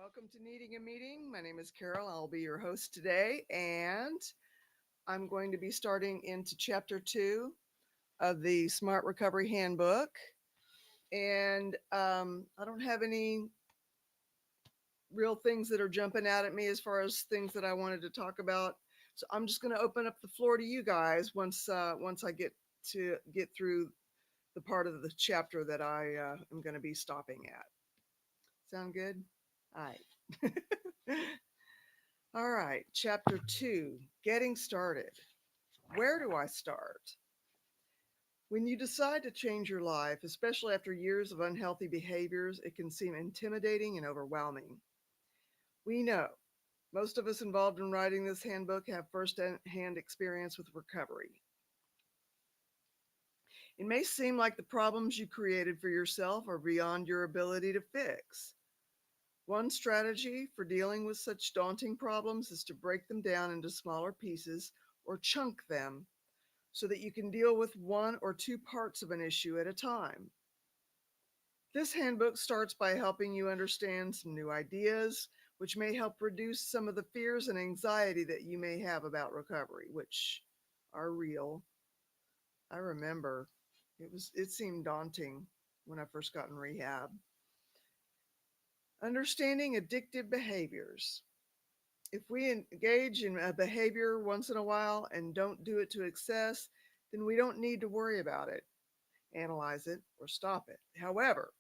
Welcome to Needing a Meeting. My name is Carol. I'll be your host today, and I'm going to be starting into chapter 2 of the Smart Recovery Handbook. And I don't have any real things that are jumping out at me as far as things that I wanted to talk about. So I'm just going to open up the floor to you guys once I get through the part of the chapter that I am going to be stopping at. Sound good? All right. All right, chapter 2, getting started. Where do I start? When you decide to change your life, especially after years of unhealthy behaviors, it can seem intimidating and overwhelming. We know most of us involved in writing this handbook have first-hand experience with recovery. It may seem like the problems you created for yourself are beyond your ability to fix. One strategy for dealing with such daunting problems is to break them down into smaller pieces or chunk them so that you can deal with one or two parts of an issue at a time. This handbook starts by helping you understand some new ideas, which may help reduce some of the fears and anxiety that you may have about recovery, which are real. I remember it seemed daunting when I first got in rehab. Understanding addictive behaviors. If we engage in a behavior once in a while and don't do it to excess, then we don't need to worry about it, analyze it, or stop it. However,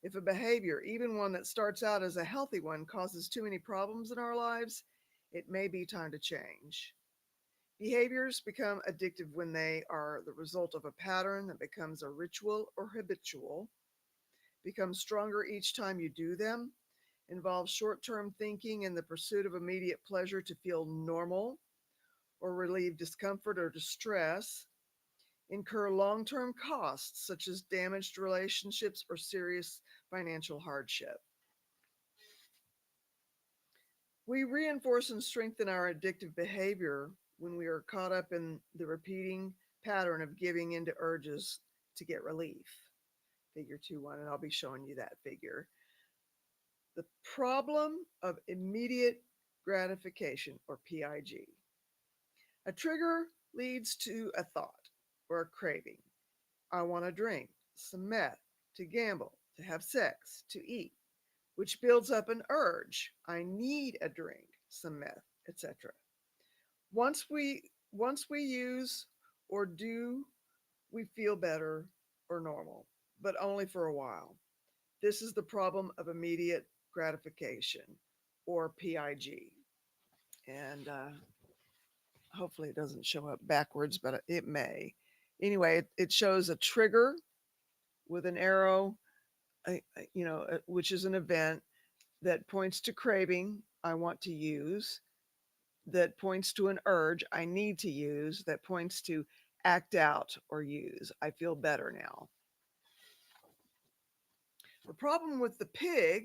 if a behavior, even one that starts out as a healthy one, causes too many problems in our lives, it may be time to change. Behaviors become addictive when they are the result of a pattern that becomes a ritual or habitual, becomes stronger each time you do them, involves short term thinking and the pursuit of immediate pleasure to feel normal or relieve discomfort or distress, incur long term costs such as damaged relationships or serious financial hardship. We reinforce and strengthen our addictive behavior when we are caught up in the repeating pattern of giving into urges to get relief. Figure 2-1, and I'll be showing you that figure. The problem of immediate gratification, or PIG. A trigger leads to a thought or a craving. I want to drink, some meth, to gamble, to have sex, to eat, which builds up an urge. I need a drink, some meth, etc. Once we use or do, we feel better or normal, but only for a while. This is the problem of immediate gratification, or PIG. And hopefully it doesn't show up backwards, but it may. Anyway, it shows a trigger with an arrow, which is an event that points to craving, I want to use, that points to an urge, I need to use, that points to act out or use, I feel better now. The problem with the pig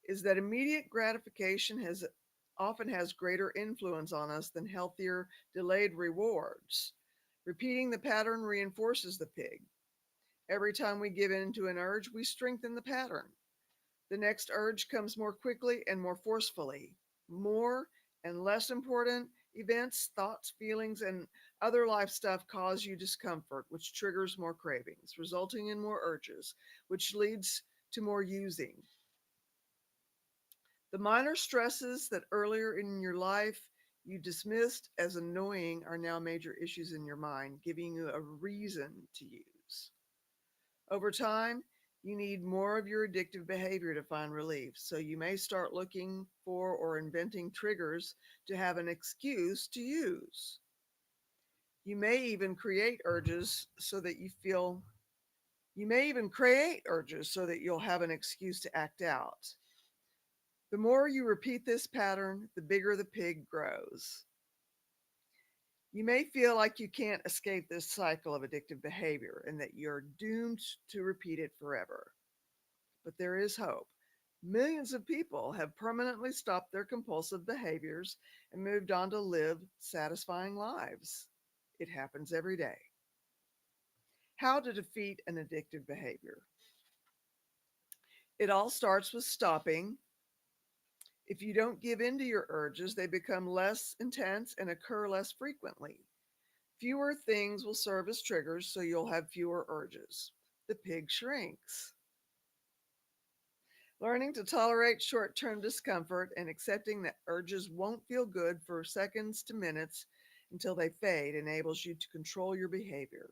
is that immediate gratification often has greater influence on us than healthier delayed rewards. Repeating the pattern reinforces the pig. Every time we give in to an urge, we strengthen the pattern. The next urge comes more quickly and more forcefully. More and less important events, thoughts, feelings, and other life stuff cause you discomfort, which triggers more cravings, resulting in more urges, which leads to more using. The minor stresses that earlier in your life you dismissed as annoying are now major issues in your mind, giving you a reason to use. Over time, you need more of your addictive behavior to find relief, so you may start looking for or inventing triggers to have an excuse to use. You may even create urges so that you feel you may even create urges so that you'll have an excuse to act out. The more you repeat this pattern, the bigger the pig grows. You may feel like you can't escape this cycle of addictive behavior and that you're doomed to repeat it forever. But there is hope. Millions of people have permanently stopped their compulsive behaviors and moved on to live satisfying lives. It happens every day. How to defeat an addictive behavior. It all starts with stopping If you don't give in to your urges, they become less intense and occur less frequently. Fewer things will serve as triggers, so you'll have fewer urges. The pig shrinks. Learning to tolerate short term discomfort and accepting that urges won't feel good for seconds to minutes until they fade enables you to control your behavior.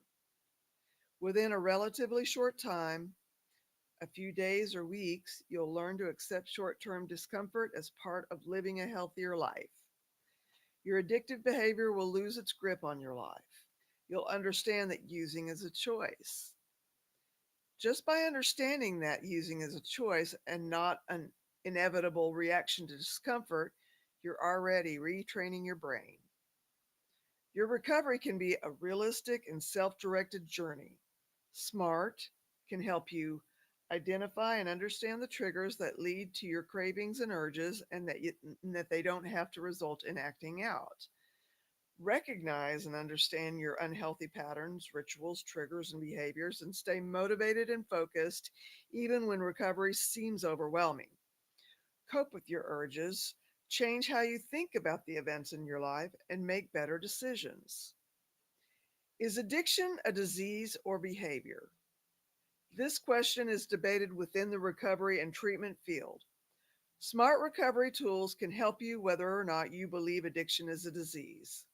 Within a relatively short time, a few days or weeks, you'll learn to accept short term discomfort as part of living a healthier life. Your addictive behavior will lose its grip on your life. You'll understand that using is a choice. Just by understanding that using is a choice and not an inevitable reaction to discomfort, you're already retraining your brain. Your recovery can be a realistic and self directed journey. SMART can help you identify and understand the triggers that lead to your cravings and urges and that they don't have to result in acting out. Recognize and understand your unhealthy patterns, rituals, triggers, and behaviors, and stay motivated and focused even when recovery seems overwhelming. Cope with your urges, change how you think about the events in your life, and make better decisions. Is addiction a disease or behavior? This question is debated within the recovery and treatment field. Smart recovery tools can help you whether or not you believe addiction is a disease.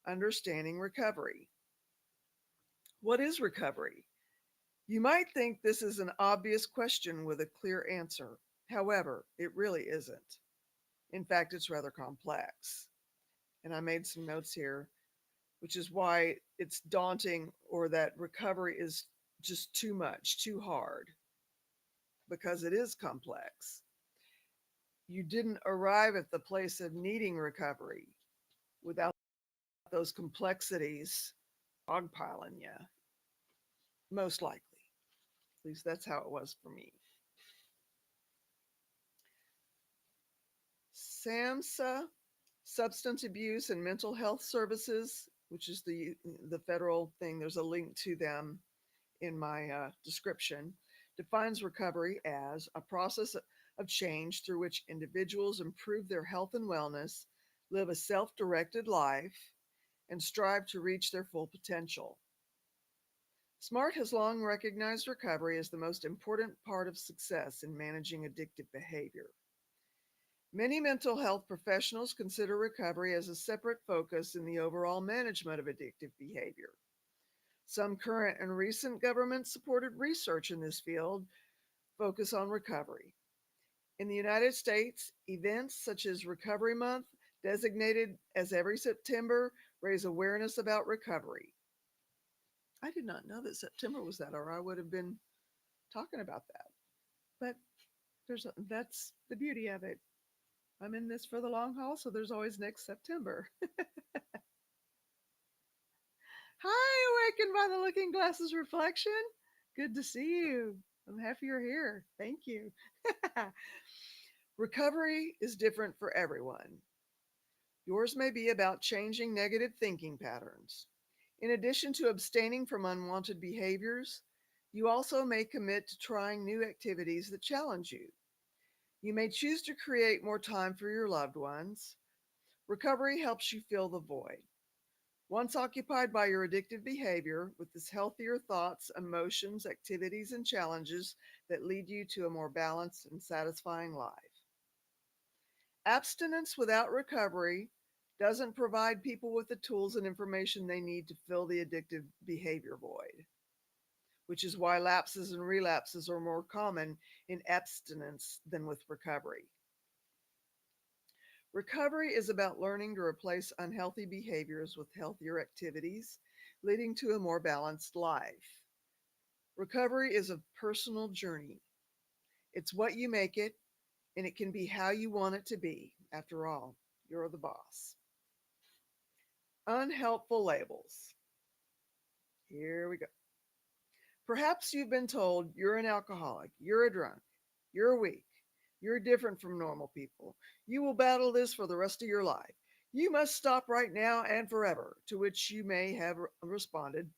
Understanding recovery. What is recovery? You might think this is an obvious question with a clear answer. However, it really isn't. In fact, it's rather complex. And I made some notes here, which is why it's daunting or that recovery is just too much, too hard, because it is complex. You didn't arrive at the place of needing recovery without those complexities dogpiling you, most likely. At least that's how it was for me. SAMHSA, Substance Abuse and Mental Health Services, which is the federal thing. There's a link to them in my description. Defines recovery as a process of change through which individuals improve their health and wellness, live a self-directed life, and strive to reach their full potential. SMART has long recognized recovery as the most important part of success in managing addictive behavior. Many mental health professionals consider recovery as a separate focus in the overall management of addictive behavior. Some current and recent government supported research in this field focus on recovery. In the United States, events such as Recovery Month, designated as every September, raise awareness about recovery. I did not know that September was that, or I would have been talking about that. But that's the beauty of it. I'm in this for the long haul, so there's always next September. Hi, awakened by the looking glasses reflection. Good to see you. I'm happy you're here. Thank you. Recovery is different for everyone. Yours may be about changing negative thinking patterns. In addition to abstaining from unwanted behaviors, you also may commit to trying new activities that challenge you. You may choose to create more time for your loved ones. Recovery helps you fill the void. Once occupied by your addictive behavior, with its healthier thoughts, emotions, activities, and challenges that lead you to a more balanced and satisfying life. Abstinence without recovery doesn't provide people with the tools and information they need to fill the addictive behavior void, which is why lapses and relapses are more common in abstinence than with recovery. Recovery is about learning to replace unhealthy behaviors with healthier activities, leading to a more balanced life. Recovery is a personal journey. It's what you make it, and it can be how you want it to be. After all, you're the boss. Unhelpful labels. Here we go. Perhaps you've been told you're an alcoholic, you're a drunk, you're weak, you're different from normal people. You will battle this for the rest of your life. You must stop right now and forever. To which you may have responded,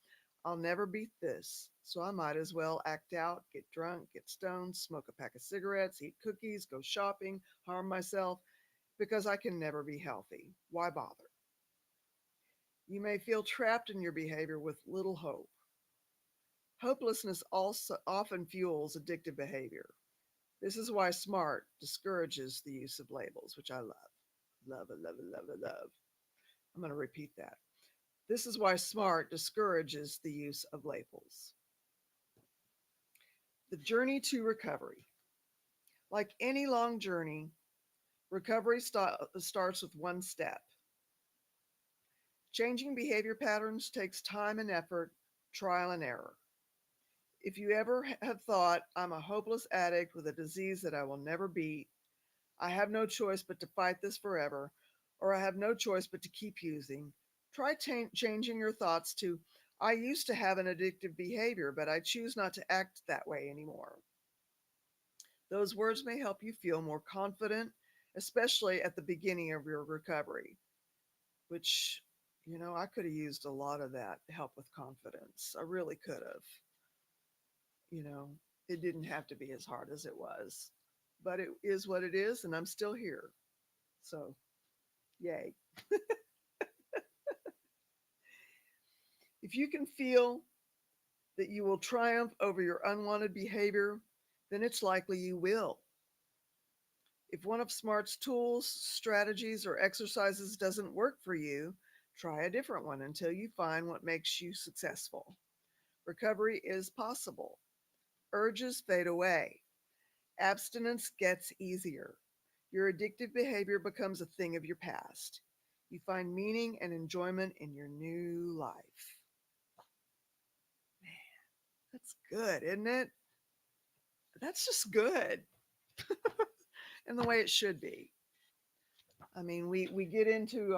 I'll never beat this, so I might as well act out, get drunk, get stoned, smoke a pack of cigarettes, eat cookies, go shopping, harm myself, because I can never be healthy. Why bother? You may feel trapped in your behavior with little hope. Hopelessness also often fuels addictive behavior. This is why SMART discourages the use of labels, which I love. Love, love, love, love. I'm going to repeat that. This is why SMART discourages the use of labels. The journey to recovery. Like any long journey, recovery starts with one step. Changing behavior patterns takes time and effort, trial and error. If you ever have thought, I'm a hopeless addict with a disease that I will never beat, I have no choice but to fight this forever, or I have no choice but to keep using, try changing your thoughts to, I used to have an addictive behavior, but I choose not to act that way anymore. Those words may help you feel more confident, especially at the beginning of your recovery, which, I could have used a lot of that help with confidence. I really could have. You know, it didn't have to be as hard as it was, but it is what it is, and I'm still here. So, yay. If you can feel that you will triumph over your unwanted behavior, then it's likely you will. If one of SMART's tools, strategies, or exercises doesn't work for you, try a different one until you find what makes you successful. Recovery is possible. Urges fade away. Abstinence gets easier. Your addictive behavior becomes a thing of your past. You find meaning and enjoyment in your new life. That's good, isn't it? That's just good. And the way it should be. I mean, we get into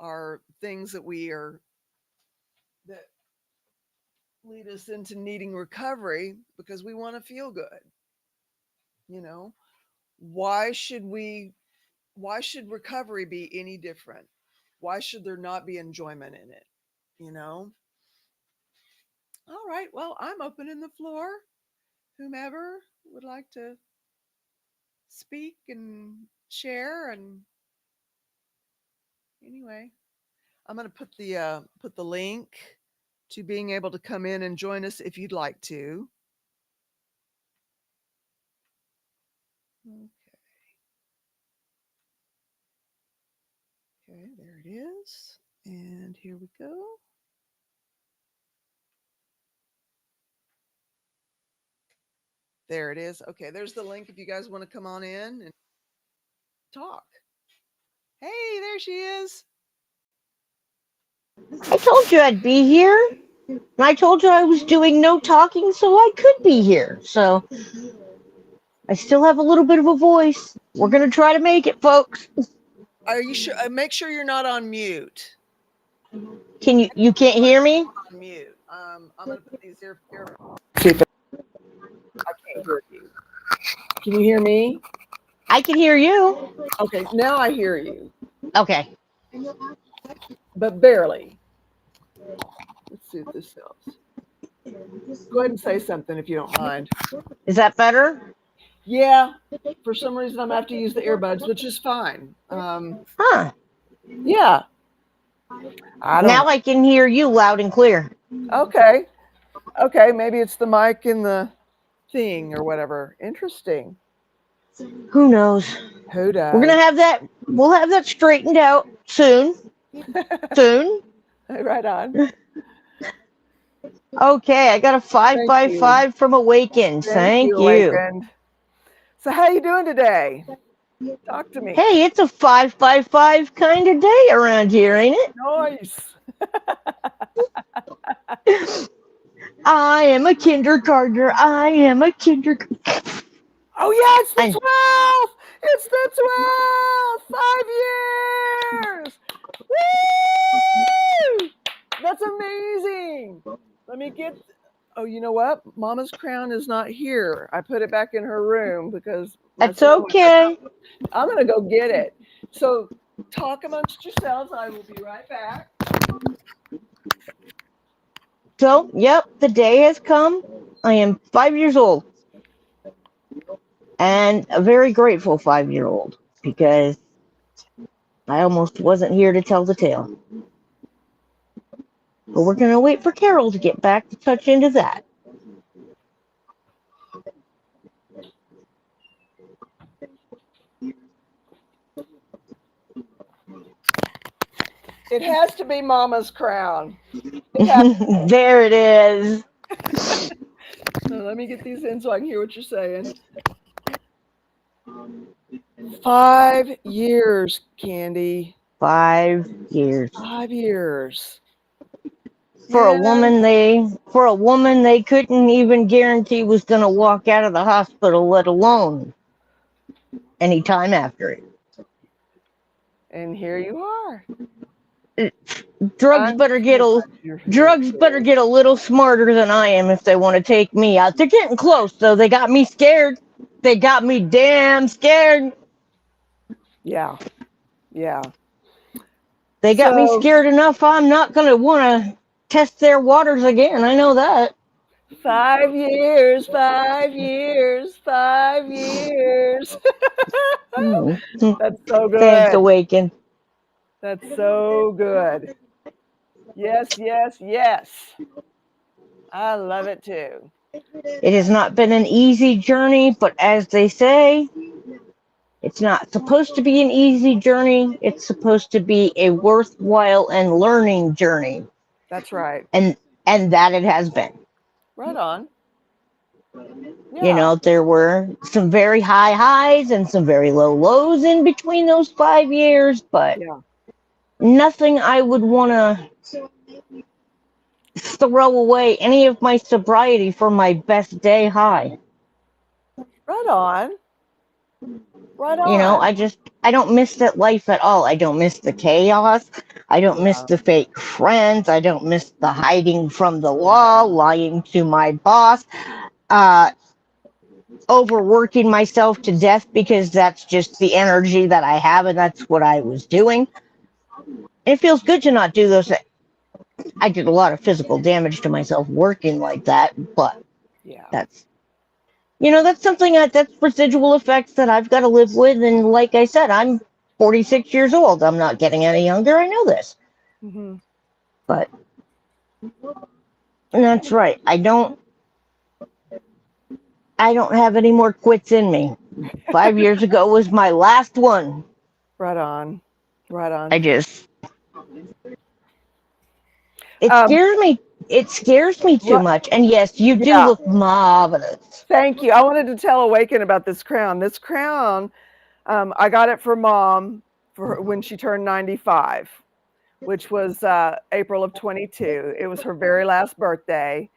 our things that lead us into needing recovery because we want to feel good. You know, why should we why should recovery be any different? Why should there not be enjoyment in it? You know? All right, well, I'm opening the floor. Whomever would like to speak and share, and anyway, I'm going to put the link to being able to come in and join us if you'd like to. Okay, okay, there it is. And here we go. There it is. Okay, there's the link if you guys want to come on in and talk. Hey, there she is. I told you I'd be here. And I told you I was doing no talking, so I could be here. So I still have a little bit of a voice. We're going to try to make it, folks. Are you sure? Make sure you're not on mute. You can't hear me? On mute. I'm gonna put these ear. See if I can't hear you. Can you hear me? I can hear you. Okay, now I hear you, Okay. but barely. Let's see if this helps. Go ahead and say something if you don't mind. Is that better? Yeah, for some reason I'm gonna have to use the earbuds, which is fine. Huh. Yeah, I don't Now know. I can hear you loud and clear. Okay, okay, maybe it's the mic in the thing or whatever. Interesting. Who knows? Who We're going does? to have that. We'll have that straightened out soon. Soon. Right on. Okay, I got a five Thank by you. five from Awakened. Thank you, Thank you. Awakened. So how you doing today? Talk to me. Hey, it's a 5 by 5 kind of day around here, ain't Nice. it? I am a kindergartner. I am a kindergartner. Oh yeah, it's the And 12. It's the 12. 5 years. Woo! That's amazing. Let me get. Oh, you know what? Mama's crown is not here. I put it back in her room because my that's son went to okay. I'm gonna go get it. So talk amongst yourselves. I will be right back. So, yep, the day has come. I am 5 years old and a very grateful 5 year old because I almost wasn't here to tell the tale. But we're going to wait for Carol to get back to touch into that. It has to be Mama's crown. It has. There it is. So let me get these in so I can hear what you're saying. 5 years, Candy. 5 years. 5 years. For a Man, woman they couldn't even guarantee was going to walk out of the hospital, let alone any time after it. and here you are. Drugs I'm better so get a glad you're here drugs better too. get a little smarter than I am if they want to take me out. They're getting close though. They got me scared. They got me damn scared. Yeah, yeah. They got me So scared enough I'm not going to want to test their waters again. I know that. 5 years, 5 years, 5 years. Hmm. That's so Thanks, good. Awaken. That's so good. Yes, yes, yes. I love it too. It has not been an easy journey, but as they say, it's not supposed to be an easy journey. It's supposed to be a worthwhile and learning journey. That's right. And that it has been. Right on. You Yeah, know, there were some very high highs and some very low lows in between those 5 years, but yeah. nothing I would want to throw away any of my sobriety for my best day high. Right on. Right You know, on. I don't miss that life at all. I don't miss the chaos. I don't miss Yeah. the fake friends. I don't miss the hiding from the law, lying to my boss, uh, overworking myself to death because that's just the energy that I have and that's what I was doing. It feels good to not do those. I did a lot of physical damage to myself working like that, but Yeah. that's that's something that's residual effects that I've got to live with. And like I said, I'm 46 years old. I'm not getting any younger. I know this, Hmm. but that's right. I don't have any more quits in me. 5 years ago was my last one. Right on. Right on. I just it Um, scares me. It scares me too right, much. And yes, you do yeah. look marvelous. Thank you. I wanted to tell Awaken about this crown. This crown, I got it for Mom for when she turned 95, which was April of 22. It was her very last birthday,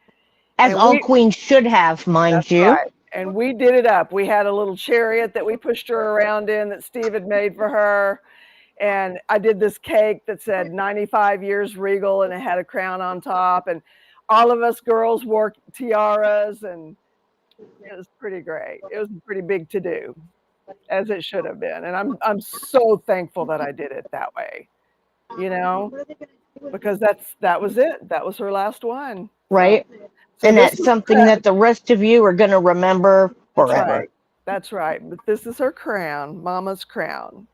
As and all we queens should have, mind that's you. right. And we did it up. We had a little chariot that we pushed her around in that Steve had made for her. And I did this cake that said 95 years regal and it had a crown on top. And all of us girls wore tiaras and it was pretty great. It was a pretty big to do, as it should have been. And I'm so thankful that I did it that way, you know, because that was it. That was her last one. So Right? so And this that's is something that the rest of you are going to remember that's forever. right. That's right. But this is her crown, Mama's crown.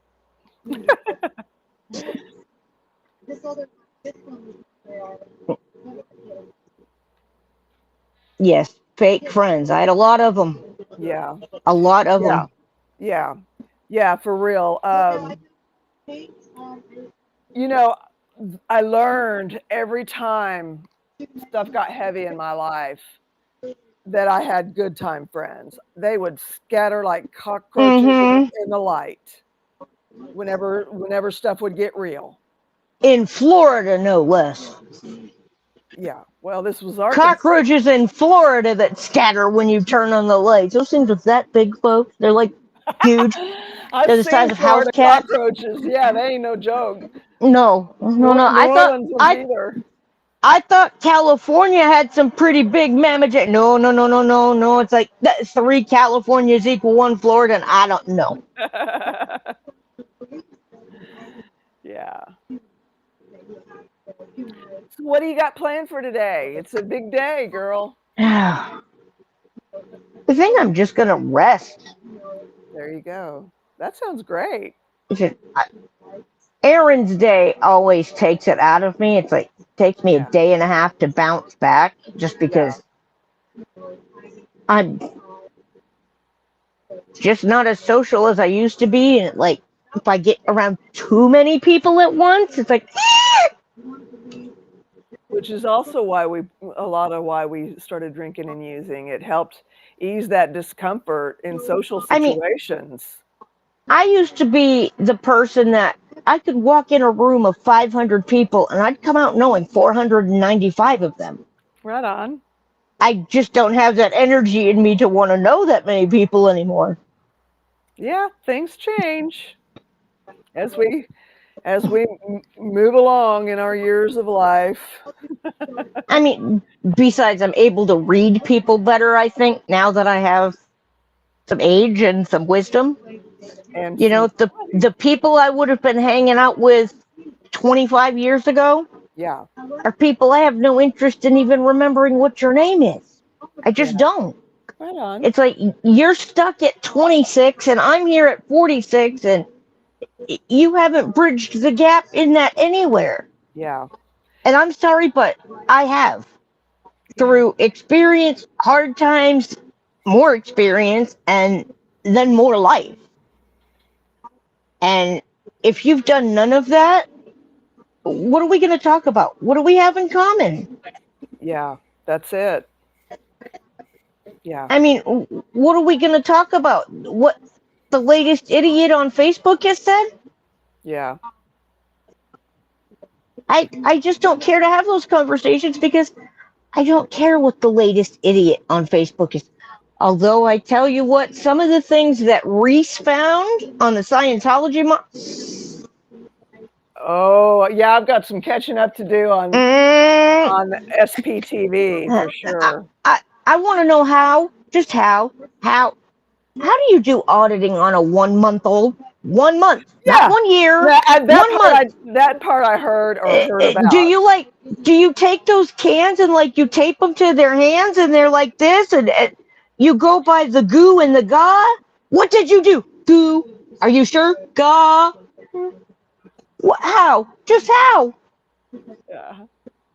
Yes, fake friends. I had a lot of them. Yeah. A lot of Yeah. them. Yeah. Yeah, for real. You know, I learned every time stuff got heavy in my life that I had good time friends. They would scatter like cockroaches Mm-hmm. in the light whenever stuff would get real. In Florida, no less. Yeah. Well, this was Arkansas. Cockroaches in Florida that scatter when you turn on the lights. Those things are that big, folks. They're like huge. I've They're the size seen of house Florida cats. cockroaches. Yeah, they ain't no joke. No, no, no. New Orleans ones either. I thought California had some pretty big mammoth. No, no, no, no, no, no. It's like three Californias equal one Florida, and I don't know. Yeah. So what do you got planned for today? It's a big day, girl. I think I'm just gonna rest. There you go. That sounds great. It's just, Aaron's day always takes it out of me. It's like takes me a Yeah. day and a half to bounce back, just Yeah. because I'm just not as social as I used to be. And like, if I get around too many people at once, it's like, Which is also why a lot of why we started drinking and using. It helped ease that discomfort in social I mean, situations. I used to be the person that I could walk in a room of 500 people and I'd come out knowing 495 of them. Right on. I just don't have that energy in me to want to know that many people anymore. Yeah, things change as we move along in our years of life. I mean, besides, I'm able to read people better, I think, now that I have some age and some wisdom. And You know, some the people I would have been hanging out with 25 years ago yeah, are people I have no interest in even remembering what your name is. I just yeah. don't. Right on. It's like you're stuck at 26 and I'm here at 46 and you haven't bridged the gap in that anywhere. Yeah. And I'm sorry, but I have. Yeah. Through experience, hard times, more experience, and then more life. And if you've done none of that, what are we going to talk about? What do we have in common? Yeah. That's it. Yeah. I mean, what are we going to talk about? What the latest idiot on Facebook has said? Yeah. I just don't care to have those conversations because I don't care what the latest idiot on Facebook is. Although I tell you what, some of the things that Reese found on the Scientology Oh, yeah, I've got some catching up to do mm, on SPTV I, for sure. I want to know just how do you do auditing on a 1 month old? 1 month, not Yeah. 1 year, That 1 part month. I heard or heard Do about. you do you take those cans and like you tape them to their hands and they're like this and you go by the goo and the ga? What did you do? Goo. Are you sure? Ga. What, how? Just how? Yeah.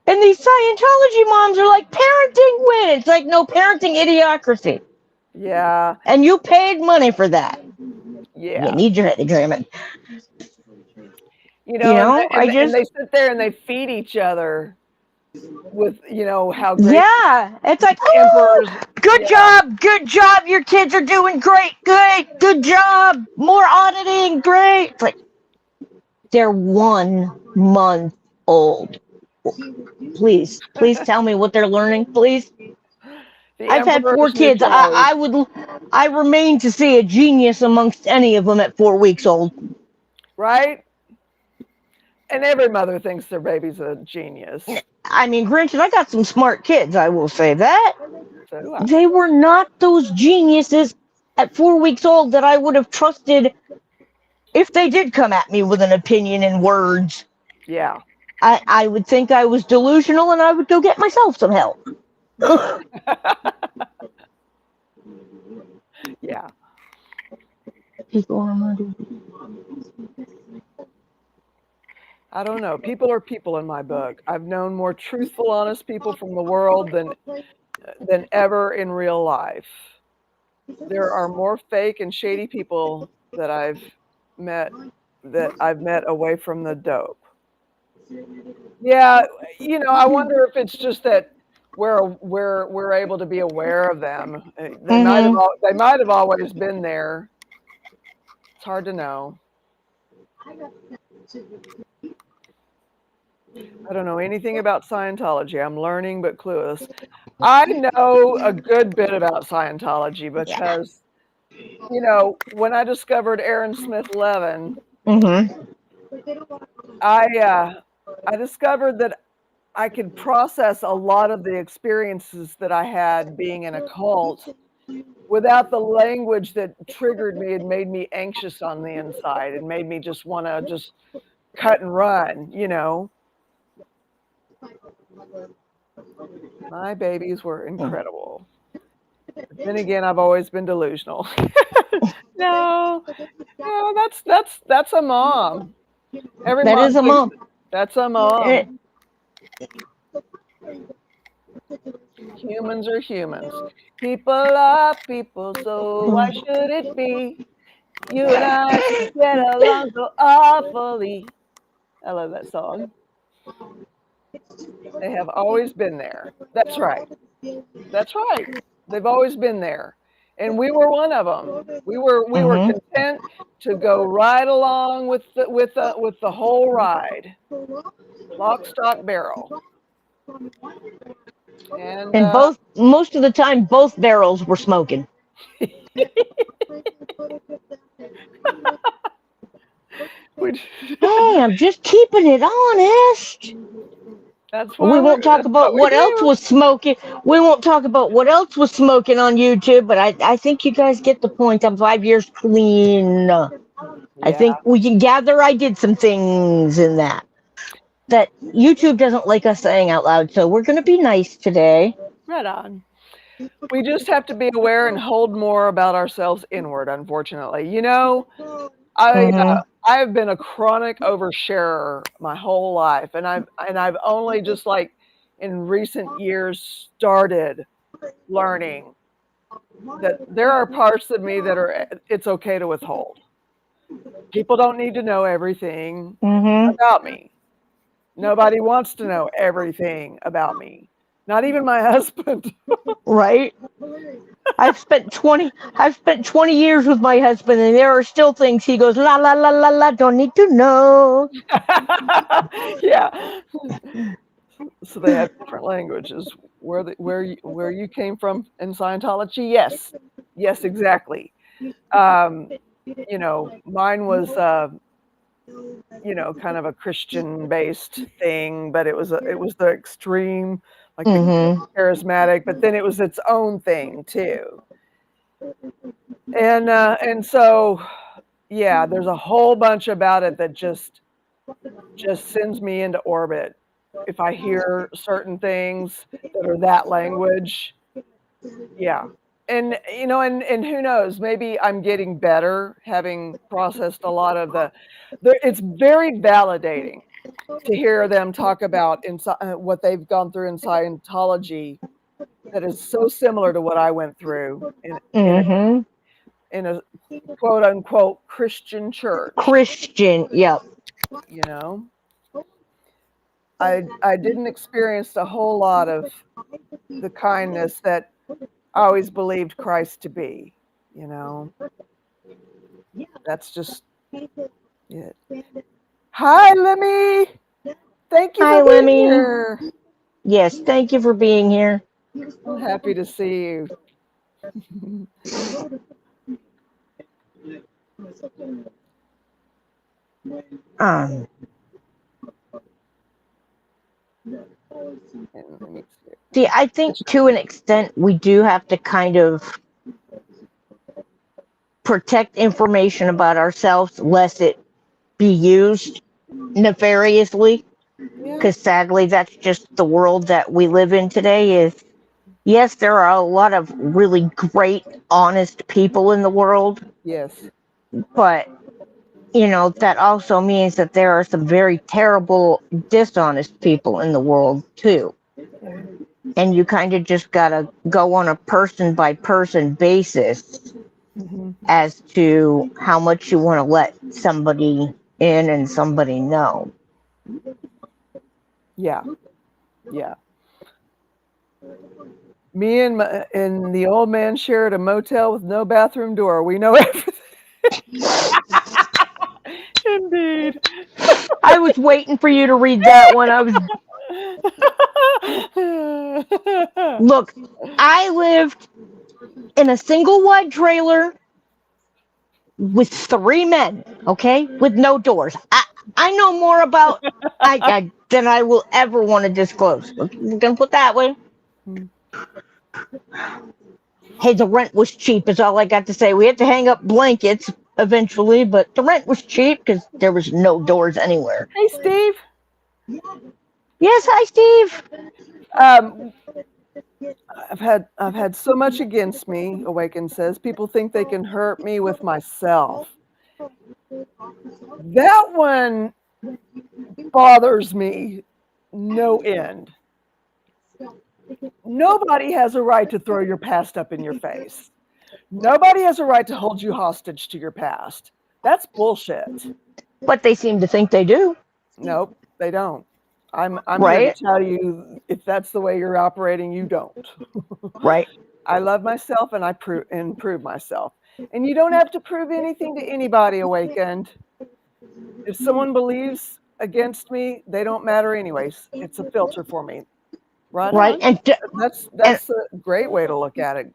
And these Scientology moms are like, parenting wins. Like, no, parenting idiocracy. Yeah. And you paid money for that. You Yeah. need your head examined. You You know, know, I and just, they sit there and they feed each other with, how great yeah. It's like, the emperors. good Yeah. job. Good job. Your kids are doing great. Good job. More auditing. Great. It's like, they're 1 month old. Please tell me what they're learning, please. The I've had four emperor's new kids. toys, I remain to see a genius amongst any of them at 4 weeks old. right? And every mother thinks their baby's a genius. I mean, granted, I got some smart kids. I will say that So, they were not those geniuses at 4 weeks old that I would have trusted if they did come at me with an opinion in words. yeah. I would think I was delusional and I would go get myself some help. Yeah. People are murdered. I don't know. People are people in my book. I've known more truthful, honest people from the world than ever in real life. There are more fake and shady people met I've met away from the dope. Yeah, I wonder if it's just that we're able to be aware of them. Mm-hmm. They might have always been there. It's hard to know. I don't know anything about Scientology. I'm learning but clueless. I know a good bit about Scientology Yeah. because, when I discovered Aaron Smith Levin, Mm-hmm. I discovered that I could process a lot of the experiences that I had being in a cult without the language that triggered me and made me anxious on the inside and made me just want to just cut and run. My babies were incredible. But then again, I've always been delusional. No, no, that's a mom. Every That mom is a thinks mom. that's a Eh, mom. Humans are humans. People are people, so why should it be? You and I should get along so awfully. I love that song. They have always been there. That's right. That's right. They've always been there. And we were one of them. We were mhm. content to go right along with the whole ride, lock, stock, barrel. And And most of the time, both barrels were smoking. we, Hey, I'm just keeping it honest. that's We why won't talk that's what about we what else do. was smoking. We won't talk about what else was smoking on YouTube, but I think you guys get the point. I'm 5 years clean. I Yeah, think we can gather I did some things in that YouTube doesn't like us saying out loud, so we're going to be nice today. right on. We just have to be aware and hold more about ourselves inward. Unfortunately, I Mm-hmm. I have been a chronic oversharer my whole life, and I've only just like in recent years started learning that there are parts of me that are it's okay to withhold. People don't need to know everything Mm-hmm. about me. Nobody wants to know everything about me. Not even my husband. Right? I've spent 20 years with my husband, and there are still things he goes la la la la la. Don't need to know. Yeah. So they have different languages. Where you came from in Scientology? Yes, yes, exactly. Um, mine was kind of a Christian based thing, but it was the extreme, like the Mm-hmm. charismatic, but then it was its own thing too. And so yeah, there's a whole bunch about it that just sends me into orbit. If I hear certain things that are that language, yeah. And who knows, maybe I'm getting better having processed a lot of it's very validating to hear them talk about what they've gone through in Scientology that is so similar to what I went through Mm-hmm. in a quote unquote Christian church, Christian. Yep. you know. I didn't experience a whole lot of the kindness that I always believed Christ to be, you know. That's just it. Hi, Lemmy. Thank you for Hi, being Lemmy. here. Yes, thank you for being here. I'm happy to see you. Um, And let me see. See, I think to an extent we do have to kind of protect information about ourselves lest it be used nefariously, Yeah. because sadly that's just the world that we live in today. Is yes, there are a lot of really great honest people in the world, Yes. but that also means that there are some very terrible dishonest people in the world too, Yeah. and you kind of just gotta go on a person by person basis Hmm. as to how much you want to let somebody in and somebody know. Yeah. Yeah. Me and the old man shared a motel with no bathroom door. We know everything. Indeed. I was waiting for you to read that one. I was Look, I lived in a single wide trailer with 3 men, okay, with no doors. I know more about I than I will ever want to disclose. We're gonna put that way. Hey, the rent was cheap. Is all I got to say. We had to hang up blankets eventually, but the rent was cheap because there was no doors anywhere. Hey, Steve. Yes, hi, Steve. Um, I've had so much against me, Awaken says. People think they can hurt me with myself. That one bothers me no end. Nobody has a right to throw your past up in your face. Nobody has a right to hold you hostage to your past. That's bullshit. But they seem to think they do, Nope, they don't. I'm here to right? tell you if that's the way you're operating, you don't. Right, I love myself and I improve myself. And you don't have to prove anything to anybody, Awakened. If someone believes against me, they don't matter anyways. It's a filter for me. Right right. on. That's And that's a great way to look at it.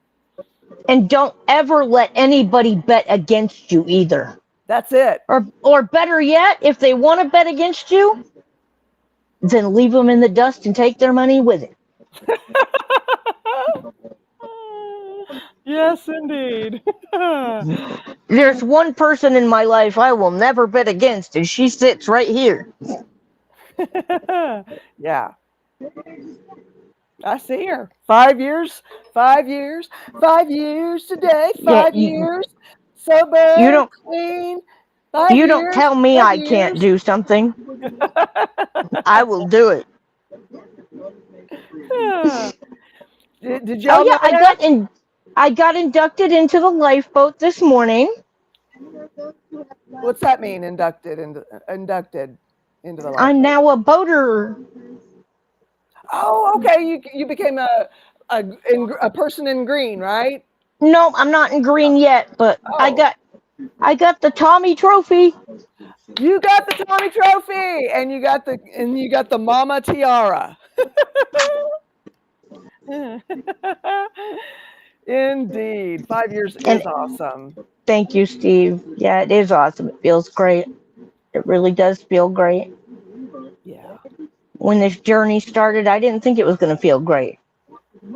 and don't ever let anybody bet against you either. That's it. Or better yet, if they want to bet against you, then leave them in the dust and take their money with it. Yes, indeed. There's one person in my life I will never bet against, and she sits right here. Yeah, I see her. 5 years, 5 years, 5 years today, Yeah, 5 years, you sober, don't clean, five you don't years, tell me five I can't years. do something. I will do it. Did Oh y'all yeah, know that? I got inducted into the lifeboat this morning. What's that mean? Inducted into the I'm lifeboat. now a boater. Oh, okay. You became a person in green, right? No, I'm not in green yet, but Oh, I got the Tommy trophy. you got the Tommy Trophy, and you got the Mama Tiara. Indeed, 5 years And is awesome. thank you, Steve. Yeah, it is awesome. It feels great. It really does feel great. Yeah, When this journey started, I didn't think it was going to feel great.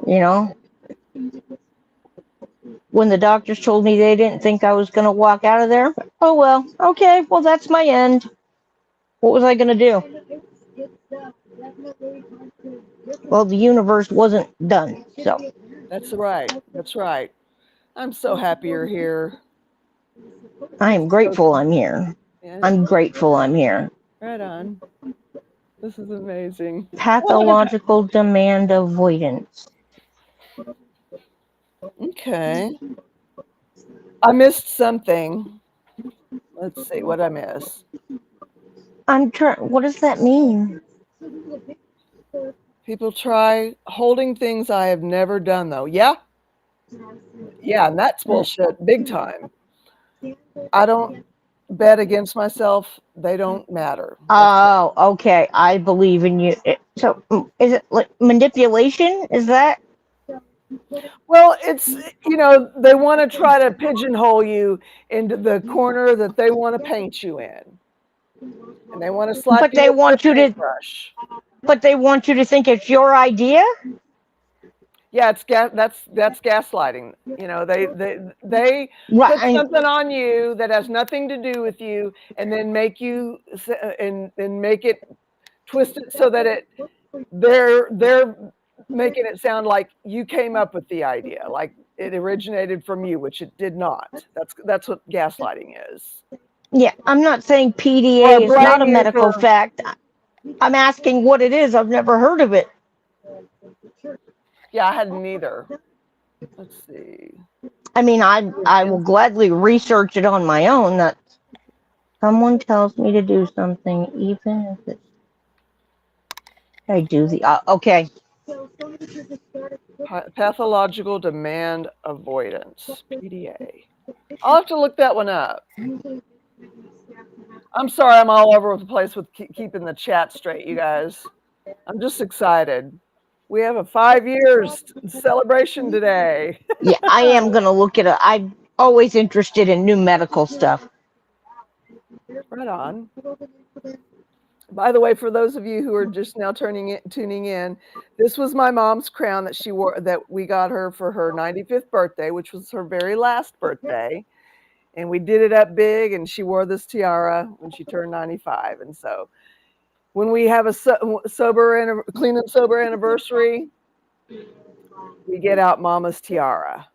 You know, when the doctors told me they didn't think I was going to walk out of there, oh well, okay, well, that's my end. What was I going to do? Well, the universe wasn't done. So that's right. That's right. I'm so happy you're here. I It's am so grateful I'm here. yeah, I'm grateful I'm here. right on. This is amazing. Pathological demand avoidance. Okay, I missed something. Let's see what I miss. I'm trying. What does that mean? People try holding things I have never done, though. Yeah, yeah, and that's bullshit, big time. I don't bet against myself. They don't matter. That's it. Oh, okay. I believe in you. So, is it like manipulation? Is that Well, it's they want to try to pigeonhole you into the corner that they want to paint you in, and they want to slap but you they with their want you to paintbrush. but they want you to think it's your idea? Yeah, that's gaslighting. They put Right. something on you that has nothing to do with you, and then make you and make it twist it so that they're making it sound like you came up with the idea, like it originated from you, which it did not. That's what gaslighting is. Yeah, I'm not saying Or PDA is not blame a you medical for fact. I'm asking what it is. I've never heard of it. yeah, I hadn't either. Let's see. I mean, I will gladly research it on my own. That someone tells me to do something, even if it's I do the okay. Pathological demand avoidance, PDA. I'll have to look that one up. I'm sorry, I'm all over the place with keeping the chat straight, you guys. I'm just excited. We have a 5 years celebration today. Yeah, I am gonna look it up. I'm always interested in new medical stuff. Right on. By the way, for those of you who are just now tuning in, this was my mom's crown that she wore that we got her for her 95th birthday, which was her very last birthday. And we did it up big, and she wore this tiara when she turned 95. And so When we have a clean and sober anniversary, we get out Mama's tiara,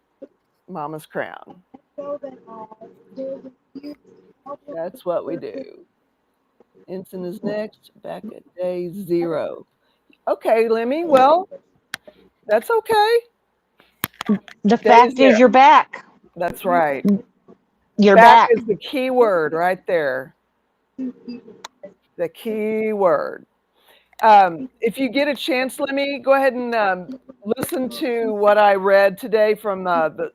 Mama's crown. That's what we do. Ensign is next, back at day 0. Okay, Lemmy, well, that's okay. The Day fact 0. is, you're back. That's right. You're Back back. is the key word right there. The key word. If you get a chance, Lemmy, go ahead and listen to what I read today from the.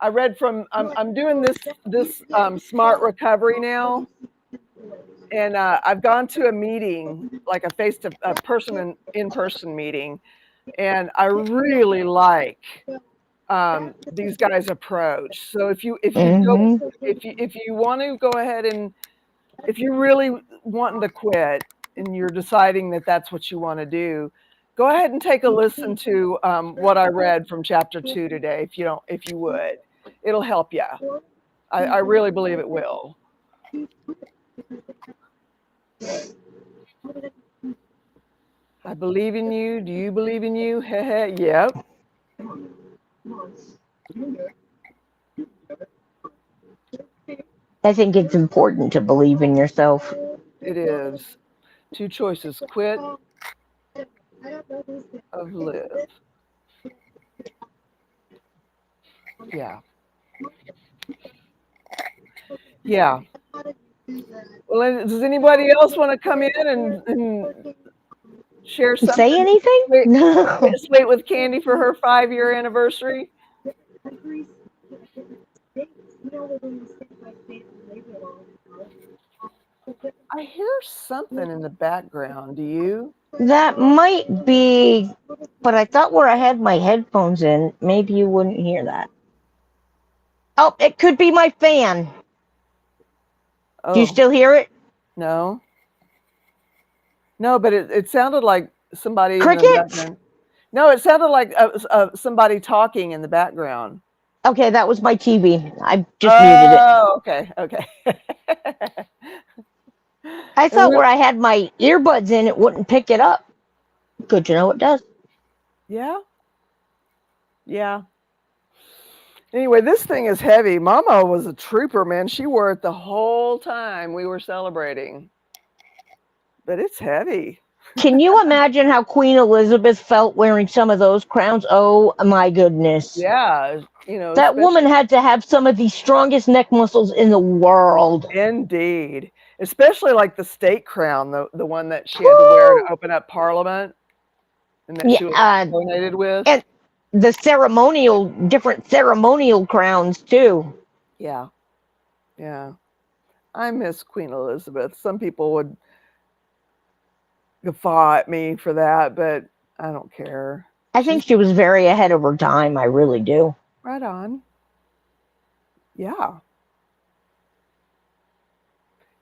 I read from. I'm doing this smart recovery now, and I've gone to a meeting, like a person in person meeting, and I really like these guys' approach. So Hmm. if you want to go ahead and if you're really wanting to quit and you're deciding that that's what you want to do, go ahead and take a listen to what I read from chapter 2 today. If you would, it'll help you. I really believe it will. I believe in you. Do you believe in you? Yep, I think it's important to believe in yourself. it is. Two choices: quit of live. Yeah, yeah. Well, does anybody else want to come in and share Say something anything? sweet, No. sweet with Candy for her 5-year anniversary? I hear something in the background. Do you? That might be, but I thought where I had my headphones in, maybe you wouldn't hear that. Oh, it could be my fan. Do you Oh, still hear it? no. No, but it sounded like somebody in the Crickets? background. No, it sounded like somebody talking in the background. Okay, that was my TV. I just muted it. Oh, okay, okay. I And thought where I had my earbuds in, it wouldn't pick it up. Good to know it does. yeah, yeah. Anyway, this thing is heavy. Mama was a trooper, man. She wore it the whole time we were celebrating. But it's heavy. Can you imagine how Queen Elizabeth felt wearing some of those crowns? Oh my goodness. Yeah, That woman especially had to have some of the strongest neck muscles in the world. indeed. Especially like the state crown, the one that she had to wear to Woo! open up Parliament and that Yeah, she was coronated with. and the different ceremonial crowns too. Yeah, yeah. I miss Queen Elizabeth. Some people would guffaw at me for that, but I don't care. I She's think she was very ahead of her time. I really do. right on. Yeah.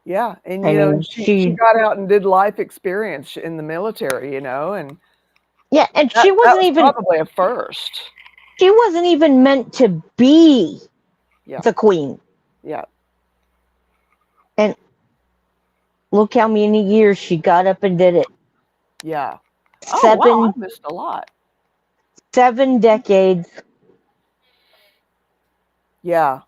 Yeah, and I mean, she got out and did life experience in the military, and yeah, and that was probably a first. she wasn't even meant to be Yeah, the queen. yeah, And look how many years she got up and did it. yeah. Oh wow, I Seven missed a lot. 7 decades. Yeah,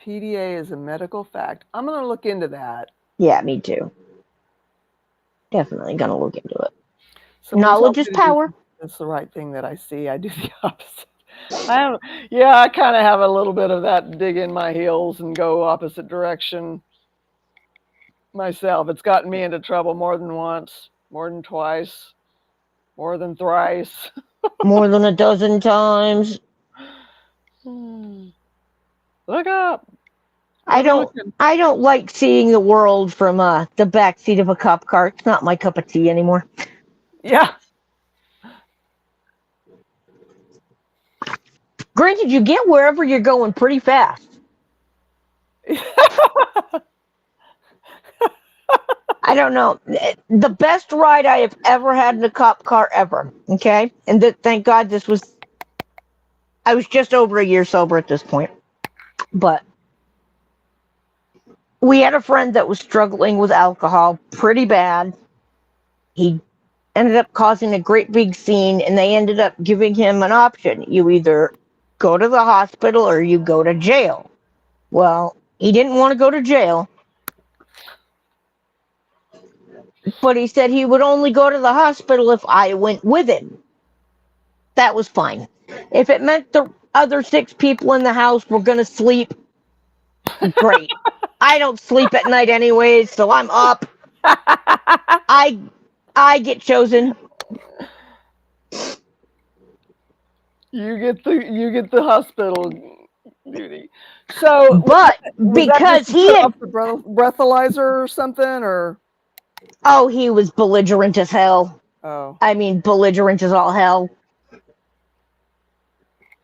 PDA is a medical fact. I'm gonna look into that. Yeah, me too. Definitely gonna look into it. Someone tells Knowledge is me to do power. something that's the right thing that I see. I do the opposite. I don't. Yeah, I kind of have a little bit of that dig in my heels and go opposite direction myself. It's gotten me into trouble more than once, more than twice, more than thrice. More than a dozen times. Hmm. Look up. I What are we don't looking? I don't like seeing the world from the back seat of a cop car. It's not my cup of tea anymore. Yeah. Granted, you get wherever you're going pretty fast. I don't know. The best ride I have ever had in a cop car ever. Okay, and thank God I was just over a year sober at this point. But We had a friend that was struggling with alcohol pretty bad. He ended up causing a great big scene, and they ended up giving him an option. You either go to the hospital or you go to jail. Well, he didn't want to go to jail, but he said he would only go to the hospital if I went with him. That was fine. If it meant the other 6 people in the house were going to sleep, great. I don't sleep at night anyways, so I'm up. I I get chosen. You get the hospital duty. So But was that just because to he put had, off the breathalyzer or something, or oh, he was belligerent as hell. oh I mean, belligerent as all hell.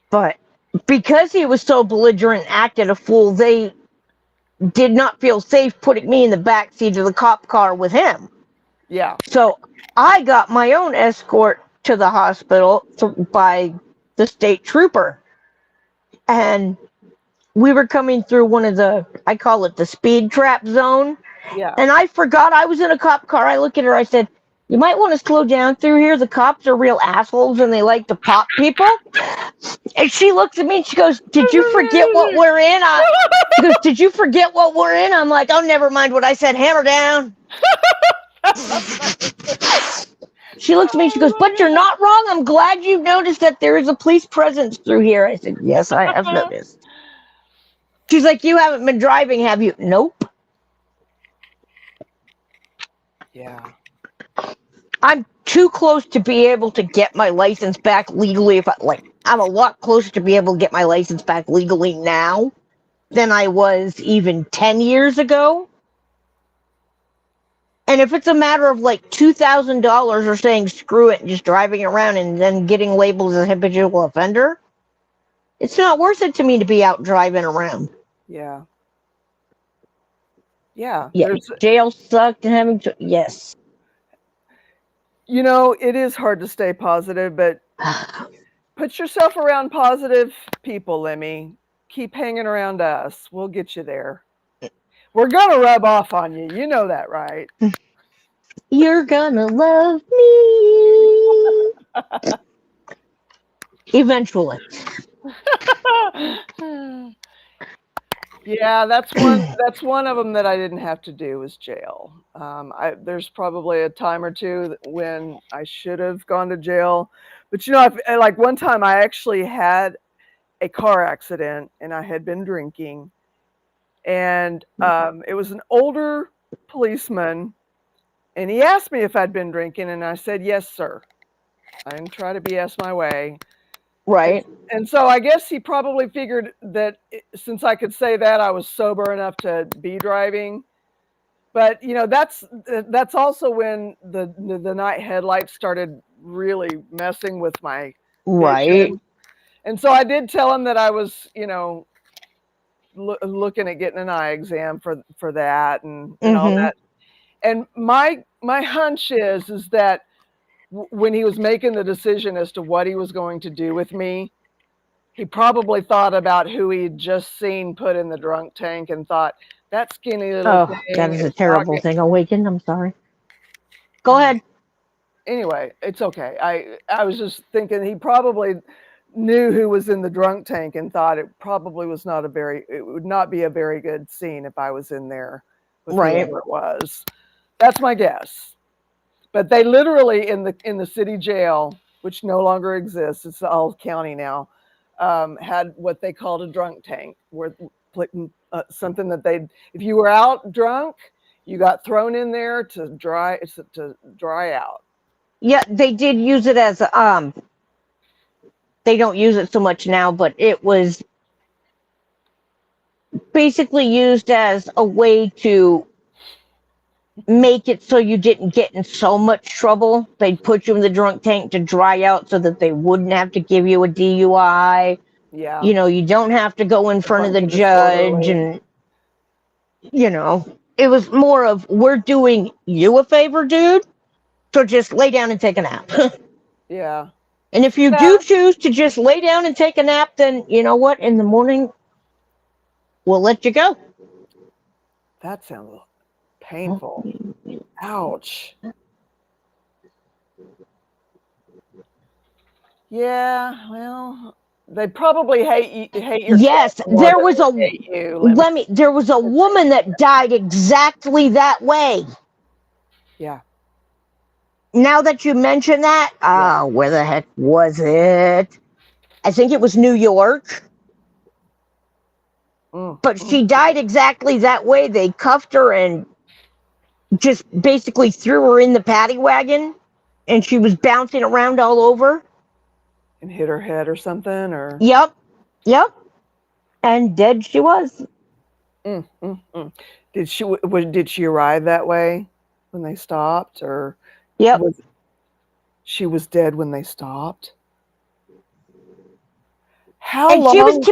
But because he was so belligerent and acted a fool, they did not feel safe putting me in the back seat of the cop car with him. yeah So I got my own escort to the hospital by the state trooper. And we were coming through one of the, I call it the speed trap zone. yeah And I forgot I was in a cop car. I look at her, I said, "You might want to slow down through here. The cops are real assholes and they like to pop people." And she looks at me and she goes, "Did you forget what we're in?" She goes, "Did you forget what we're in?" I'm like, "Oh, never mind what I said. Hammer down." She looks at me and she goes, "But you're not wrong. I'm glad you've noticed that there is a police presence through here." I said, "Yes, I have noticed." She's like, "You haven't been driving, have you?" "Nope." yeah I'm too close to be able to get my license back legally. If I like, I'm a lot closer to be able to get my license back legally now than I was even 10 years ago. And if it's a matter of like $2,000 or saying screw it and just driving around and then getting labeled as a habitual offender, it's not worth it to me to be out driving around. yeah yeah Yeah, there's jail sucked and having to, yes. it is hard to stay positive, but put yourself around positive people, Lemmy. Keep hanging around us. We'll get you there. We're gonna rub off on you. You know that, right? You're gonna love me eventually. Yeah, that's one of them that I didn't have to do was jail. There's probably a time or two when I should have gone to jail, but like one time I actually had a car accident and I had been drinking, and it was an older policeman, and he asked me if I'd been drinking, and I said yes, sir. I didn't try to BS my way. And, Right. and so I guess he probably figured that since I could say that, I was sober enough to be driving. But that's also when the night headlights started really messing with my Right. vision. And so I did tell him that I was, looking at getting an eye exam for that and all Mm-hmm. that. And my hunch is that when he was making the decision as to what he was going to do with me, he probably thought about who he'd just seen put in the drunk tank and thought, that skinny little Oh, that thing is a is not terrible going. thing. Awakened. I'm sorry. Go ahead. Anyway, it's okay. I was just thinking he probably knew who was in the drunk tank and thought it would not be a very good scene if I was in there with Right. whoever it was. That's my guess. But they literally in the city jail, which no longer exists, it's all county now, had what they called a drunk tank, where something that if you were out drunk, you got thrown in there to dry out. Yeah, they did use it as they don't use it so much now, but it was basically used as a way to make it so you didn't get in so much trouble. They'd put you in the drunk tank to dry out so that they wouldn't have to give you a DUI. Yeah, You don't have to go in a front of the function judge. disorderly. And, it was more of, we're doing you a favor, dude. So just lay down and take a nap. Yeah, And if you yeah, do choose to just lay down and take a nap, then you know what? In the morning, we'll let you go. That sounds painful. Ouch. Yeah, well, they probably hate your Yes, character more there than was they a hate you. Let me. let me there was a woman that died exactly that way. Yeah, Now that you mention that, yeah. where the heck was it? I think it was New York, Mm, but mm. she died exactly that way. They cuffed her and just basically threw her in the paddy wagon, and she was bouncing around all over. And hit her head or something, or. Yep, yep, and dead she was. Mm, mm, mm. Did she arrive that way when they stopped, or Yep, was she was dead when they stopped? How and long?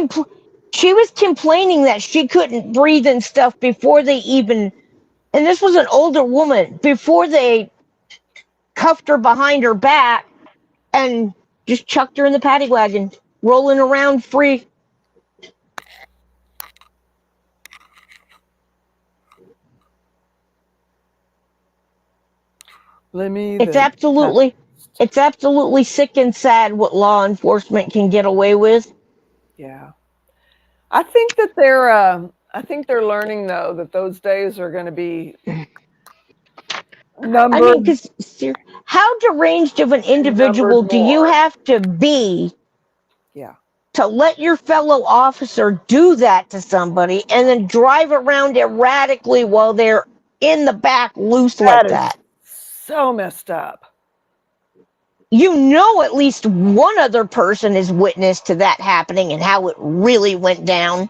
she was complaining that she couldn't breathe and stuff before they even. And this was an older woman before they cuffed her behind her back and just chucked her in the paddy wagon, rolling around free. Let me It's the test. absolutely it's absolutely sick and sad what law enforcement can get away with. Yeah, I think that they're. I think they're learning though that those days are going to be I mean, numbered because how deranged of an and numbered individual do you more. have to be Yeah, to let your fellow officer do that to somebody and then drive around erratically while they're in the back loose that like is that? so messed up. You know, at least one other person is witness to that happening and how it really went down.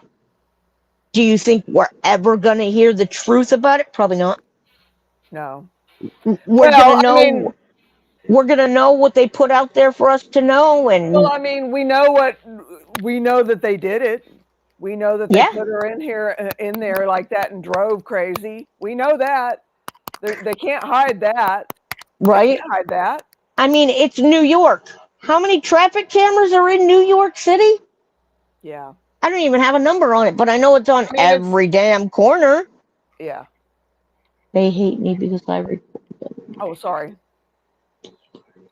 Do you think we're ever going to hear the truth about it? Probably not. No. We're going to Well, I mean, know we're going to know what they put out there for us to know, and we know that they did it. We know that they yeah, put her in there like that and drove crazy. We know that. They can't hide that. They can't right? hide that. I mean, it's New York. How many traffic cameras are in New York City? Yeah. I don't even have a number on it, but I know it's on I mean, it's every damn corner. yeah. They hate me because I Oh, sorry.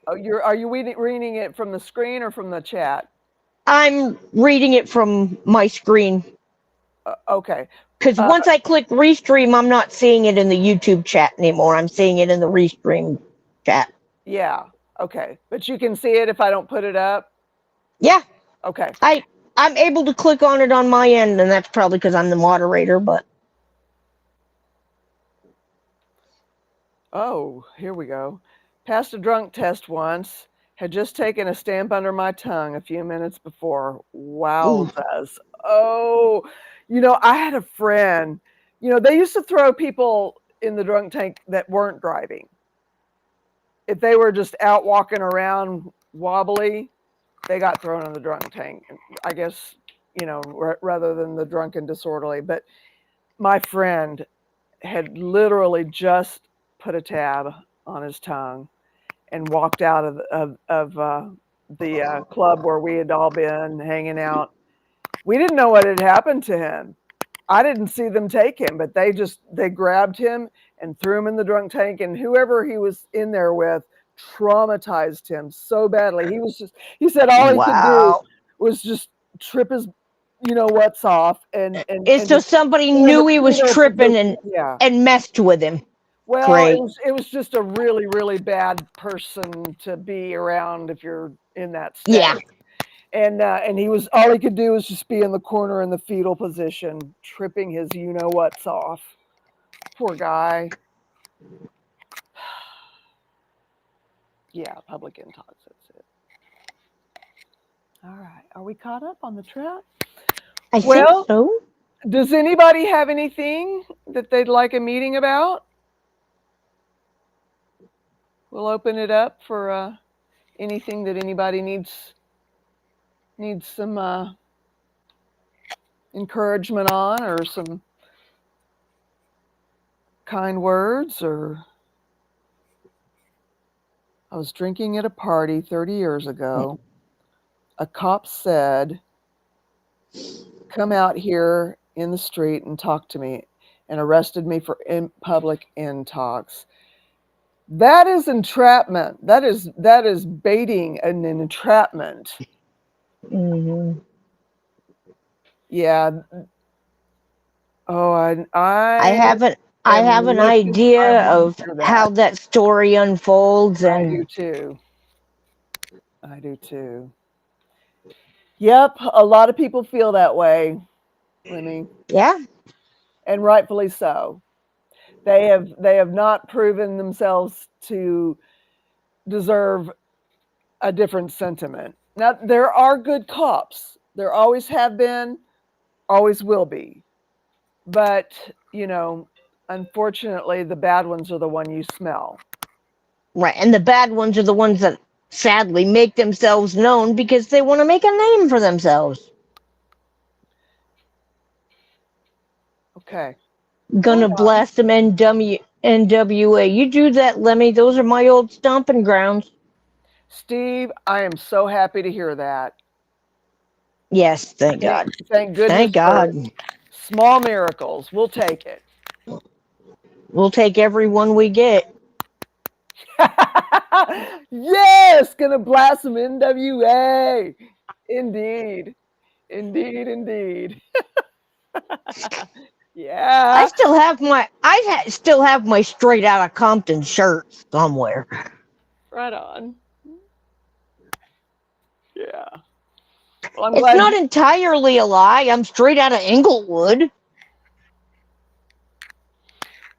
Oh, are you reading it from the screen or from the chat? I'm reading it from my screen Okay. because Uh, once I click restream, I'm not seeing it in the YouTube chat anymore. I'm seeing it in the restream chat. yeah. Okay. But you can see it if I don't put it up. Yeah, Okay. I I'm able to click on it on my end, and that's probably because I'm the moderator. But Oh, here we go. Passed a drunk test once. Had just taken a stamp under my tongue a few minutes before. ooh, Wowzers. Oh, I had a friend. They used to throw people in the drunk tank that weren't driving. If they were just out walking around wobbly, they got thrown in the drunk tank. I guess, rather than the drunk and disorderly. But my friend had literally just put a tab on his tongue and walked out of the club where we had all been hanging out. We didn't know what had happened to him. I didn't see them take him, but they grabbed him and threw him in the drunk tank, and whoever he was in there with traumatized him so badly. He said all he could do wow! was just trip his what's off And and so just somebody knew he was fetal tripping position. Yeah. and messed with him. Well, it Great. was it was just a really, really bad person to be around if you're in that Yeah. state. And he was all he could do was just be in the corner in the fetal position, tripping his what's off. Poor guy. Yeah, public intox. That's it. All right, are we caught up on the trap? I think Well, so. does anybody have anything that they'd like a meeting about? We'll open it up for anything that anybody needs some encouragement on, or some kind words. Or I was drinking at a party 30 years ago. A cop said, "Come out here in the street and talk to me." and arrested me for public intox. That is entrapment. That is baiting and an entrapment. Hmm. Yeah. Oh, I I haven't. I am have an looking. I idea want to of hear how that. that story unfolds, I and do too. I do too. Yep, a lot of people feel that way, Lemmy, yeah, and rightfully so. They have not proven themselves to deserve a different sentiment. Now there are good cops. There always have been, always will be. But, unfortunately the bad ones are the one you smell. right. And the bad ones are the ones that sadly make themselves known because they want to make a name for themselves. Okay. Hold Gonna on. blast them NWA. You do that, Lemmy. Those are my old stomping grounds. Steve, I am so happy to hear that. Yes, thank Thank, God. thank Thank goodness for God. small miracles. We'll take it. We'll take every one we get. Yes, gonna blast some NWA. Indeed. Indeed, indeed. I Yeah. still have still have my straight out of Compton shirt somewhere. Right on. Yeah. Well, I'm It's glad not you. entirely a lie. I'm straight out of Inglewood.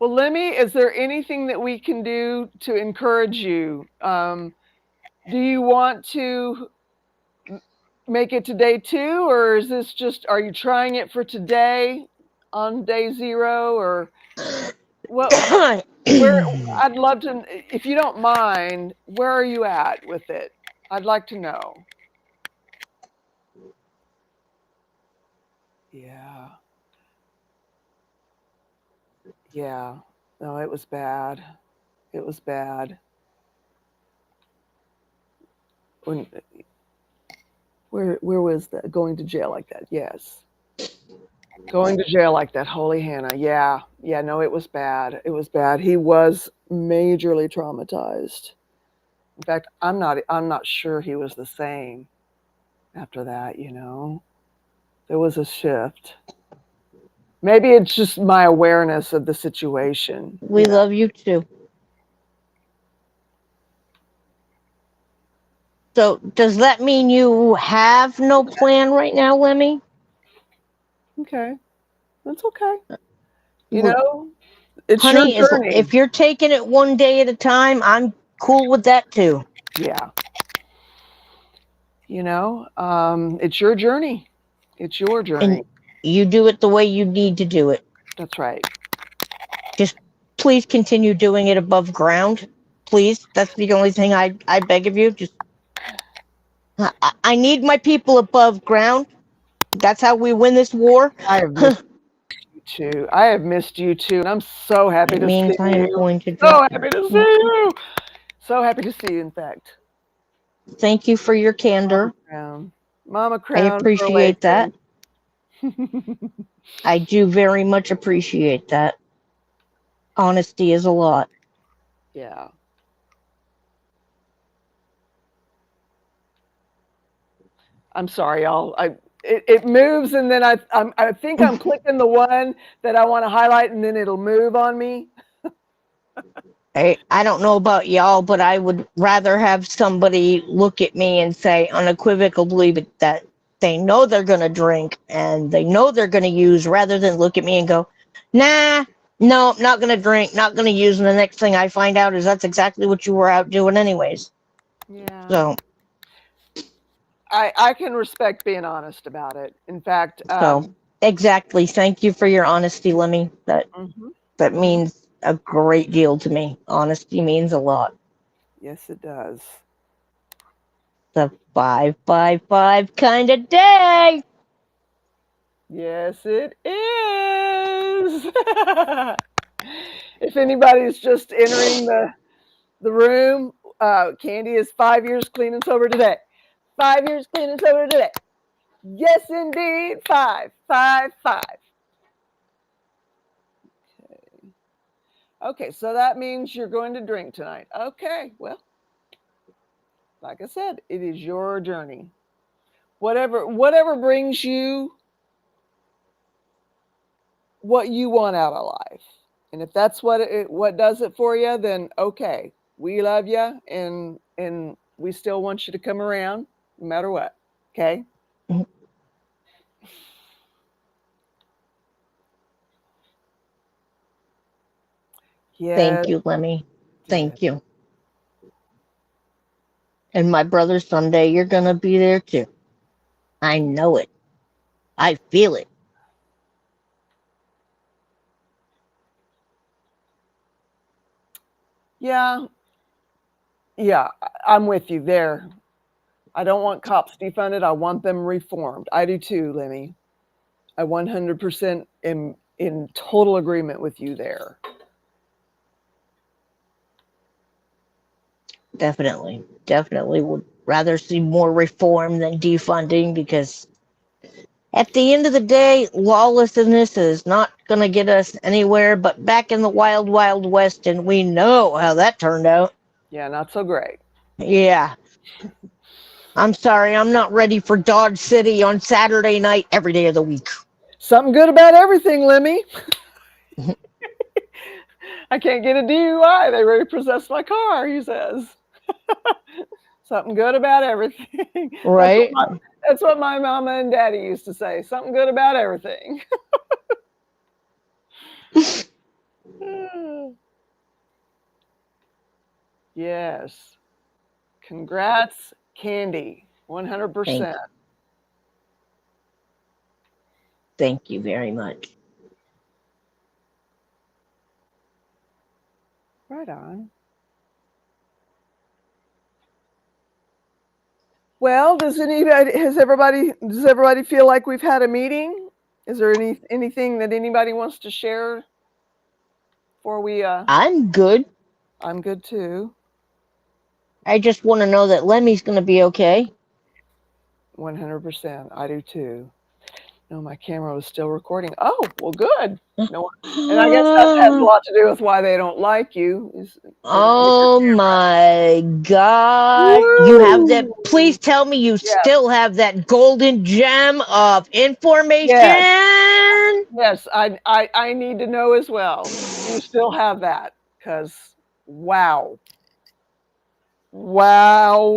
Well, Lemmy, is there anything that we can do to encourage you? Do you want to make it to day two, or is this just, are you trying it for today on day zero, or what? Where, I'd love to, if you don't mind, where are you at with it? I'd like to know. Yeah. Yeah. No, it was bad. It was bad. When, where was that? Going to jail like that? Yes. Going to jail like that, holy Hannah. Yeah. Yeah, no, it was bad. It was bad. He was majorly traumatized. In fact, I'm not sure he was the same after that. There was a shift. Maybe it's just my awareness of the situation, We love you too. So, does that mean you have no plan right now, Lemmy? Okay. That's okay. You Well, know, it's your honey, journey. if you're taking it one day at a time, I'm cool with that too. Yeah. It's your journey. It's your journey. And you do it the way you need to do it. That's right. Just please continue doing it above ground. Please. That's the only thing I beg of you. Just I need my people above ground. That's how we win this war. I have missed you too. I have missed you too, and I'm so happy It to see means I am you. going to So drop. happy to see you. So happy to see you, in fact. Thank you for your Mama candor. Crown. Mama I Crown for appreciate that. Lakeland. I do very much appreciate that. Honesty is a lot. Yeah. I'm sorry, y'all. It moves, and then I think I'm clicking the one that I want to highlight, and then it'll move on me. I don't know about y'all, but I would rather have somebody look at me and say unequivocally that they know they're going to drink and they know they're going to use rather than look at me and go, nah, no, not going to drink, not going to use. And the next thing I find out is that's exactly what you were out doing, anyways. Yeah. So, I can respect being honest about it. In fact, so exactly. Thank you for your honesty, Lemmy. mhm, That mhm. means a great deal to me. Honesty means a lot. Yes, it does. The 555 kind of day. Yes, it is. If anybody's just entering the room, Candy is 5 years clean and sober today. 5 years clean and sober today. Yes, indeed. Five, five, five. Okay, so that means you're going to drink tonight. Okay, well, like I said, it is your journey. Whatever brings you what you want out of life. And if that's what does it for you, then okay, we love you and we still want you to come around no matter what. Okay? Thank Yes, you, Lemmy. yes. Thank you. And my brother, someday you're going to be there too. I know it. I feel it. Yeah, yeah, I'm with you there. I don't want cops defunded. I want them reformed. I do too, Lemmy. I 100% am in total agreement with you there. Definitely. Definitely would rather see more reform than defunding because at the end of the day, lawlessness is not going to get us anywhere but back in the wild, wild west, and we know how that turned out. Yeah, not so great. Yeah. I'm sorry, I'm not ready for Dodge City on Saturday night every day of the week. Something good about everything, Lemmy. I can't get a DUI. They repossessed my car, he says. Something good about everything. That's what Right? my that's what my mama and daddy used to say. Something good about everything. Yes. Congrats, Candy. Thank 100%. thank you very much. Right on. Well, does everybody feel like we've had a meeting? Is there anything that anybody wants to share before we I'm good. I'm good too. I just want to know that Lemmy's going to be okay. 100%. I do too. No, my camera was still recording. Oh, well, good. No, and I guess that has a lot to do with why they don't like you. Is they don't get your Oh my god. You have that. woo. Please tell me you Yes, still have that golden gem of yes, information. yes. I need to know as well. Do you still have that? Because wow, wow,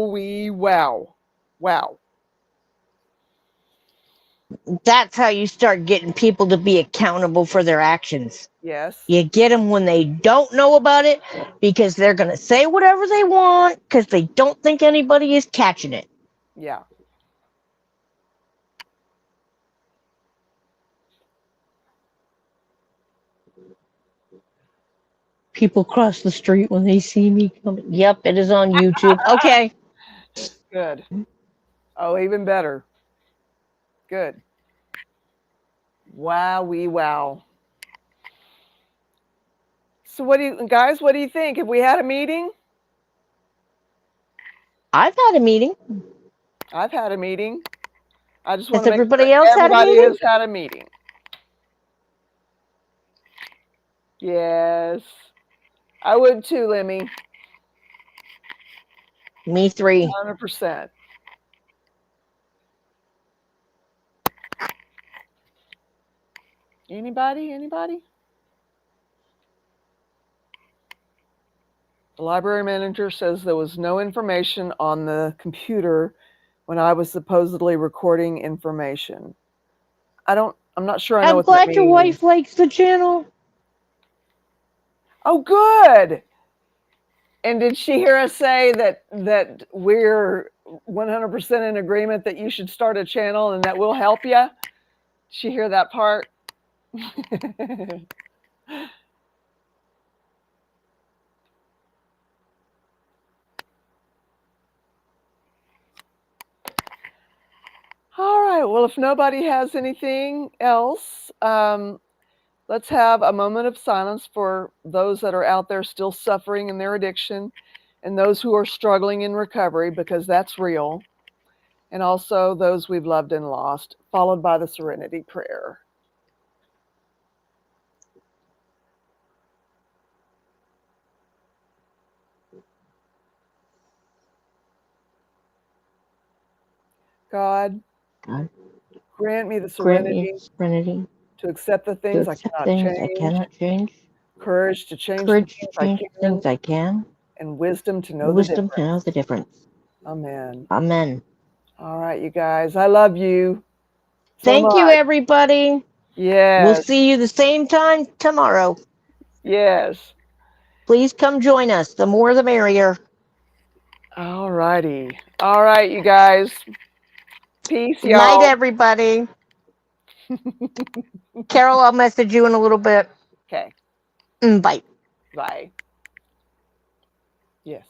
wow. That's how you start getting people to be accountable for their actions. Yes, You get them when they don't know about it because they're going to say whatever they want because they don't think anybody is catching it. yeah. People cross the street when they see me coming. Yep, it is on YouTube. Okay. Good. Oh, even better. Good. Wow, wow. So, what do you guys? What do you think? Have we had a meeting? I've had a meeting. I've had a meeting. I just want Has to make sure everybody else had a everybody meeting? has had a meeting. Yes. I would too, Lemmy. Me three. 100%. Anybody? Anybody? The library manager says there was no information on the computer when I was supposedly recording information. I'm not sure I know I'm what that glad your means. wife likes the channel. Oh, good. And did she hear us say that we're 100% in agreement that you should start a channel and that we'll help you? She hear that part? All right. Well, if nobody has anything else, let's have a moment of silence for those that are out there still suffering in their addiction and those who are struggling in recovery because that's real, and also those we've loved and lost, followed by the serenity prayer. God, God, grant me the grant me serenity serenity to accept the to things I accept cannot things I change, cannot change, courage to change the courage to things I change the can, things I can, and wisdom to know the wisdom to know difference. the difference. Amen. Amen. All right, you guys, I love you so Thank you, much. everybody. We'll Yes, see you the same time tomorrow. yes. Please come join us. The more the merrier. All righty. All right, you guys. Peace, Night, y'all. everybody. Carol, I'll message you in a little bit. Okay, Bye. bye. Yes.